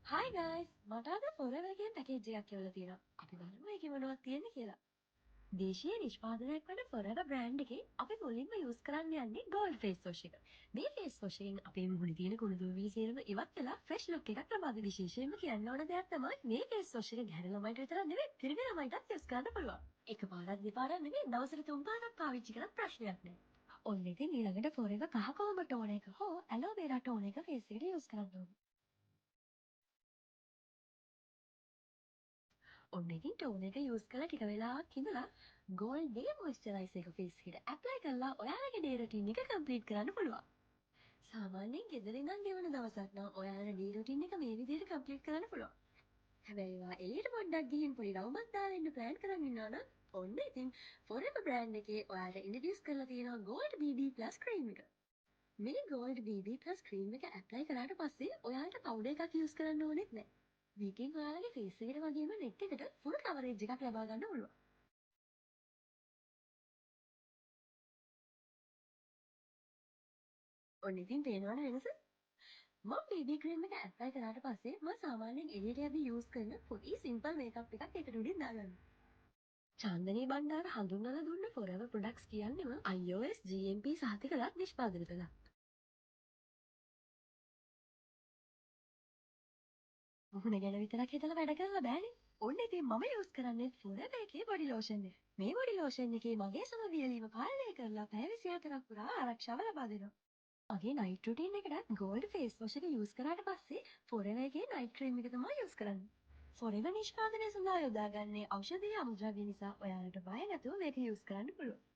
Hi guys! මට අද Forever කියන පැකේජ් එකක් කියලා තියෙනවා. අපි බලමු ඒකේ මොනවද තියෙන්නේ කියලා. දේශීය නිෂ්පාදනයක් වන Forever බ්‍රෑන්ඩ් එකේ අපි මුලින්ම යූස් කරන්න යන්නේ gold face wash එක. මේ face wash එකෙන් අපේ මුහුණේ තියෙන කුණු දුර්විලි සේරම ඉවත් වෙලා fresh look එකක් ලබා දෙන විශේෂයෙන්ම කියන්න ඕන දෙයක් තමයි මේ face wash එක ගැහැණු ළමයිට විතරක් නෙවෙයි පිරිමි ළමයිටත් යූස් කරන්න පුළුවන්. එකපාරක් දෙපාරක් නෙවෙයි දවසට 3 පාරක් පාවිච්චි කරත් ප්‍රශ්නයක් නෑ. ඔන්න ඉතින් ඊළඟට Forever කහ කොඹ ටෝන එක හෝ ඇලෝ වෙරා ටෝන එක face එකට යූස් කරන්න ඕනේ. ඔන්න ඉතින් ටෝන එක යූස් කරලා ටික වෙලාවක් ඉඳලා ගෝල්ඩ් ඩේ මොයිස්චරයිසර් එක ෆේස් එකට ඇප්ලයි කරලා ඔයාලගේ ඩේ රුටින් එක කම්ප්ලීට් කරන්න පුළුවන්. සාමාන්‍යයෙන් ගෙදර ඉඳන් ගෙවන දවසක් නම් ඔයාලගේ ඩේ රුටින් එක මේ විදිහට කම්ප්ලීට් කරන්න පුළුවන්. හැබැයි ඔයා එළියට පොඩ්ඩක් ගිහින් පොඩි රවුමක් දාලා ඉන්න ප්ලෑන් කරන් ඉන්නවා නම් ඔන්න ඉතින් Forever බ්‍රෑන්ඩ් එකේ ඔයාලට ඉන්ට්‍රොඩියුස් කරලා තියෙනවා Gold BB+ ක්‍රීම් එක. මේ Gold BB+ ක්‍රීම් එක ඇප්ලයි කරාට පස්සේ ඔයාලට පවුඩර් එකක් යූස් කරන්න ඕනෙත් නැහැ. මේකෙන් ඔයාලගේ ෆේස් එකට වගේම නෙක් එකට ෆුල් කවරේජ් එකක් ලබා ගන්න පුළුවන්. ඔන්න ඉතින් පේනවනේ වෙනස. මම BB ක්‍රීම් එක ඇප්ලයි කරාට පස්සේ මම සාමාන්‍යයෙන් එළියට යද්දී යූස් කරන පොඩි සිම්පල් මේකප් එකක් ඒකට උඩින් දාගන්නවා. චන්දනී බණ්ඩාර හඳුන්වලා දුන්න Forever ප්‍රොඩක්ට්ස් කියන්නේම iOS GMP සහතිකලත් නිෂ්පාදනය කළා. මුහුණ ගැන විතරක් හිතලා වැඩ කරලා බෑනේ. ඔන්න ඉතින් මම යූස් කරන්නේ Forever එකේ බොඩි ලෝෂන් එක. මේ බොඩි ලෝෂන් එකේ මගේ සම වියලීම පාලනය කරලා පැය 24ක් පුරා ආරක්ෂාව ලබා දෙනවා. මගේ නයිට් රුටින් එකට ගෝල්ඩ් ෆේස් වොෂ් එක යූස් කරාට පස්සේ Forever එකේ නයිට් ක්‍රීම් එක තමයි යූස් කරන්නේ. Forever නිෂ්පාදනය සඳහා යොදාගන්නේ ඖෂධීය අමුද්‍රව්‍ය නිසා ඔයාලට බය නැතුව මේක යූස් කරන්න පුළුවන්.